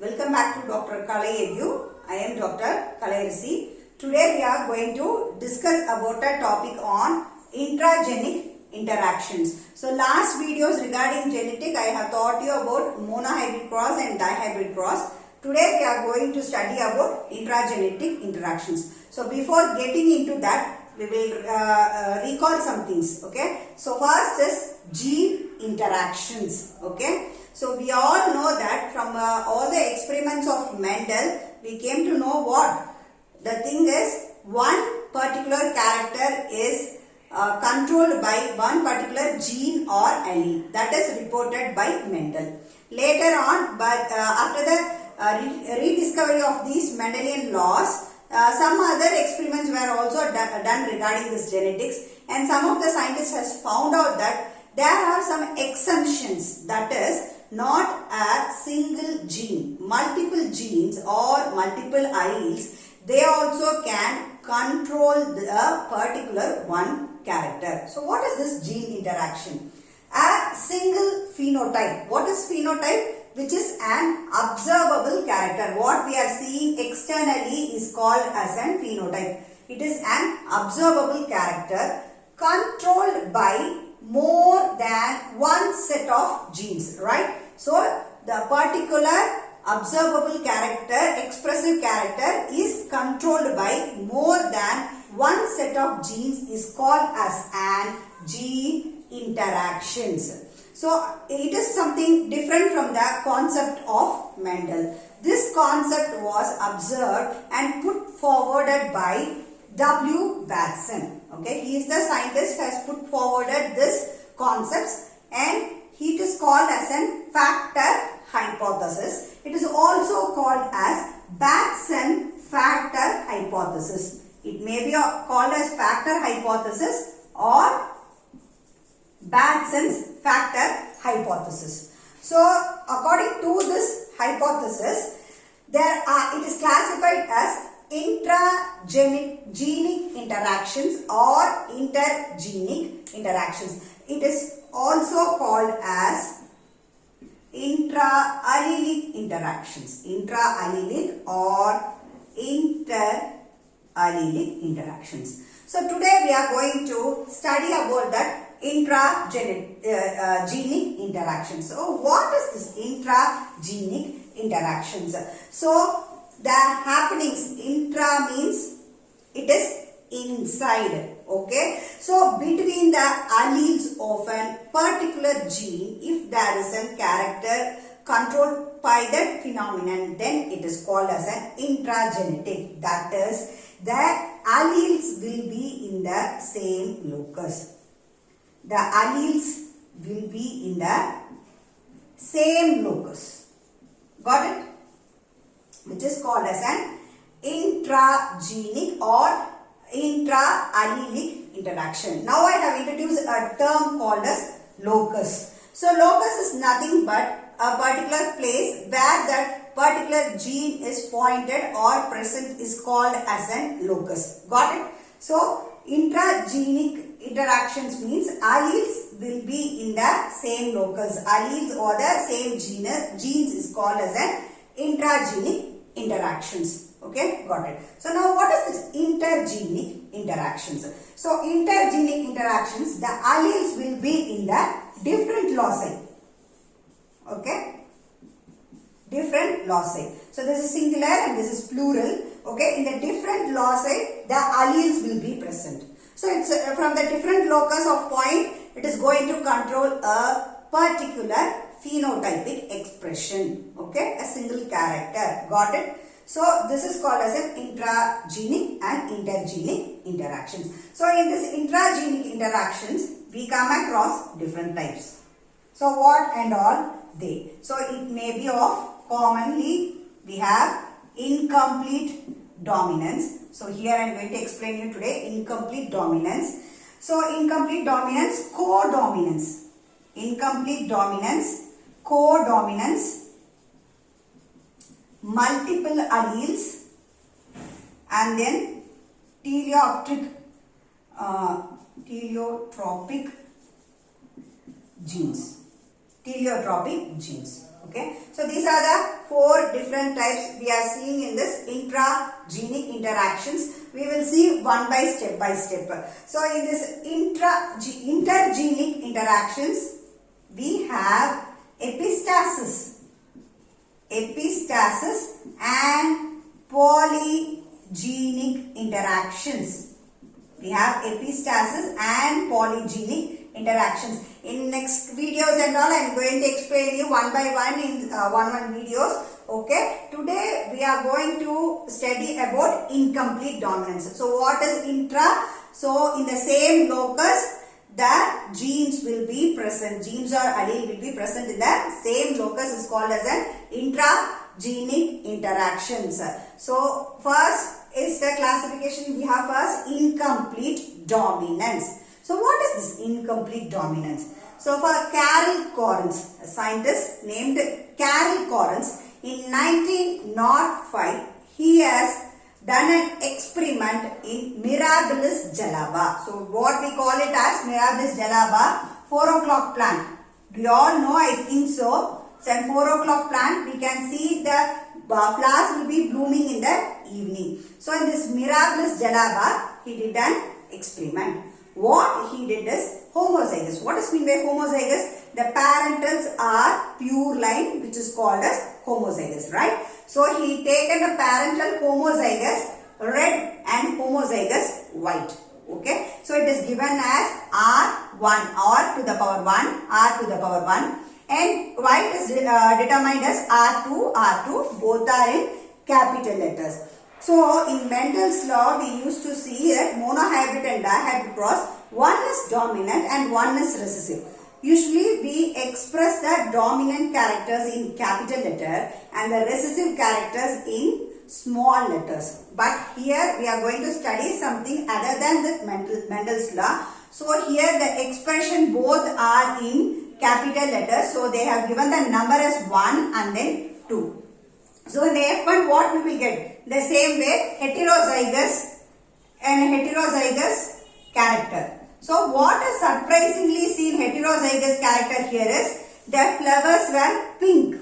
Welcome back to Dr. Kalai Edu. I am Dr. Kalai Risi. Today we are going to discuss about a topic on intragenic interactions. So last videos regarding genetic I have taught you about monohybrid cross and dihybrid cross. Today we are going to study about intragenetic interactions. So before getting into that, we will recall some things. Okay. So first is gene interactions. Okay. So we all know that from all the experiments of Mendel, we came to know what? The thing is, one particular character is controlled by one particular gene or allele. That is reported by Mendel. Later on, but after the rediscovery of these Mendelian laws, some other experiments were also done regarding this genetics, and some of the scientists has found out that there are some exemptions, that is not a single gene, multiple genes or multiple alleles, they also can control the particular one character. So what is this gene interaction? A single phenotype. What is phenotype? Which is an observable character. What we are seeing externally is called as an phenotype. It is an observable character controlled by more than one set of genes, right? So the particular observable character, expressive character is controlled by more than one set of genes is called as an gene interactions. So it is something different from the concept of Mendel. This concept was observed and put forwarded by W. Batson. Okay, he is the scientist who has put forwarded this concepts, and it is called as a factor hypothesis. It is also called as Batson factor hypothesis. It may be called as factor hypothesis or Batson's factor hypothesis. So according to this hypothesis, it is classified as intragenic interactions or intergenic interactions. It is also called as intra-allelic interactions. Intra-allelic or inter-allelic interactions. So today we are going to study about that intragenic interactions. So what is this intragenic interactions? So the happenings, intra means it is inside. Okay, so between the alleles of a particular gene, if there is a character controlled by that phenomenon, then it is called as an intragenetic. That is, the alleles will be in the same locus. The alleles will be in the same locus. Got it? Which is called as an intragenic or intra-allelic interaction. Now I have introduced a term called as locus. So locus is nothing but a particular place where that particular gene is pointed or present is called as an locus. Got it? So intragenic interactions means alleles will be in the same locus. Alleles or the same genes is called as an intragenic interactions. Okay, got it. So now what is this intergenic interactions? So intergenic interactions, the alleles will be in the different loci. Okay, different loci. So this is singular and this is plural. Okay, in the different loci, the alleles will be present. So it's from the different locus of point, it is going to control a particular phenotypic expression. Okay, a single character. Got it? So this is called as an intragenic and intergenic interactions. So in this intragenic interactions, we come across different types. So what and all they? So it may be of, commonly we have incomplete dominance. So here I am going to explain you today incomplete dominance. So incomplete dominance, codominance. Incomplete dominance, codominance, multiple alleles, and then teleotropic genes. Okay, so these are the four different types we are seeing in this intragenic interactions. We will see one by step. So in this intergenic interactions, we have epistasis and polygenic interactions. We have epistasis and polygenic interactions. In next videos and all, I am going to explain you one by one in one videos. Okay. Today we are going to study about incomplete dominance. So what is intra? So in the same locus, the genes will be present. Genes or allele will be present in the same locus is called as an intragenic interactions. So first is the classification we have first incomplete dominance. So what is this incomplete dominance? So for Carl Correns, a scientist named Carl Correns, in 1905, he has done an experiment in Mirabilis jalaba. So what we call it as Mirabilis jalaba, 4 o'clock plant. Do you all know? I think so. So in 4 o'clock plant, we can see the flowers will be blooming in the evening. So in this Mirabilis jalaba, he did an experiment. What he did is homozygous. What is mean by homozygous? The parentals are pure line, which is called as homozygous, right? So he taken a parental homozygous red and homozygous white. Okay. So it is given as R1, R to the power 1, R to the power 1, and white is determined as R2, R2. Both are in capital letters. So in Mendel's law, we used to see that monohybrid and dihybrid cross, one is dominant and one is recessive. Usually we express the dominant characters in capital letter and the recessive characters in small letters. But here we are going to study something other than the Mendel's law. So here the expression both are in capital letters. So they have given the number as 1 and then 2. So in the F1, what we will get? The same way, heterozygous and heterozygous character. So what is surprisingly seen heterozygous character here is the flowers were pink.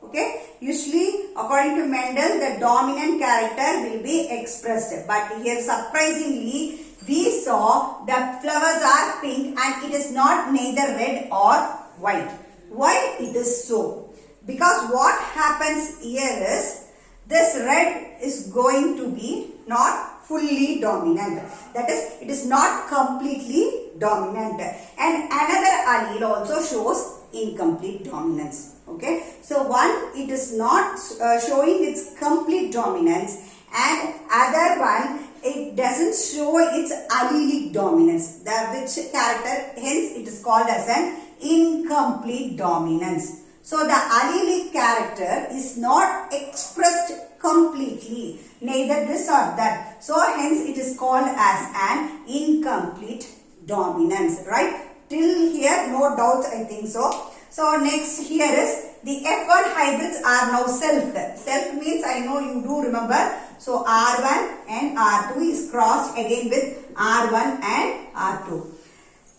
Okay. Usually according to Mendel, the dominant character will be expressed. But here surprisingly, we saw the flowers are pink and it is not neither red or white. Why it is so? Because what happens here is this red is going to be not fully dominant. That is, it is not completely dominant. And another allele also shows incomplete dominance. Okay. So one, it is not showing its complete dominance, and other one, it doesn't show its allelic dominance. Which character, hence it is called as an incomplete dominance. So the allelic character is not expressed completely, neither this or that. So hence it is called as an incomplete dominance, right? Till here no doubts, I think so. So next here is the F1 hybrids are now selfed. Self means I know you do remember. So R1 and R2 is crossed again with R1 and R2.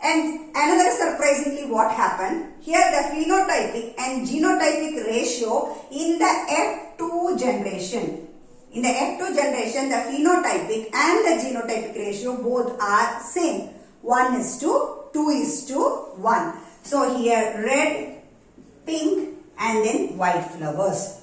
And another surprisingly what happened, here the phenotypic and genotypic ratio in the F2 generation. In the F2 generation, the phenotypic and the genotypic ratio both are same. 1:2:1. So here red, pink and then white flowers.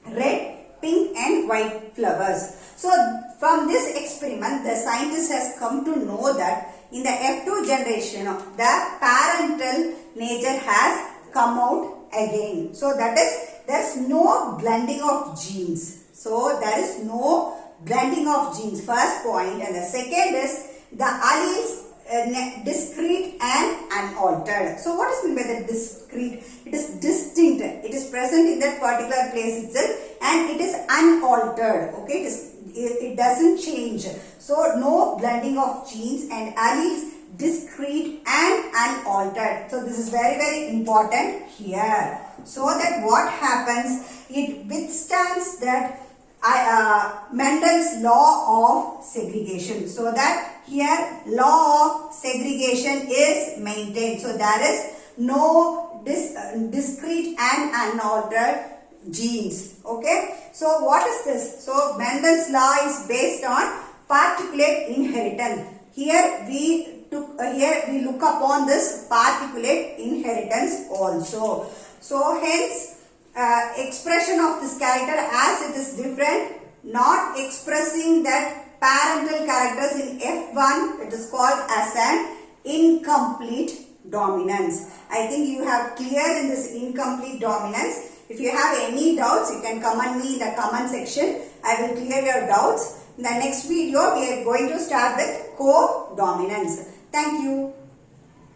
Red, pink and white flowers. So from this experiment, the scientist has come to know that in the F2 generation, the parental nature has come out again. So that is, there is no blending of genes. So there is no blending of genes, first point. And the second is the alleles discrete and unaltered. So what is meant by the discrete? It is distinct. It is present in that particular place itself and it is unaltered. Okay, it doesn't change. So no blending of genes and alleles discrete and unaltered. So this is very, very important here. So that what happens, it withstands that Mendel's law of segregation. So that here law of segregation is maintained. So there is no discrete and unaltered genes. Okay. So what is this? So Mendel's law is based on particulate inheritance. Here we look upon this particulate inheritance also. So hence expression of this character as it is different, not expressing that parental characters in F1, it is called as an incomplete dominance. I think you have clear in this incomplete dominance. If you have any doubts, you can comment me in the comment section. I will clear your doubts. In the next video, we are going to start with co-dominance. Thank you.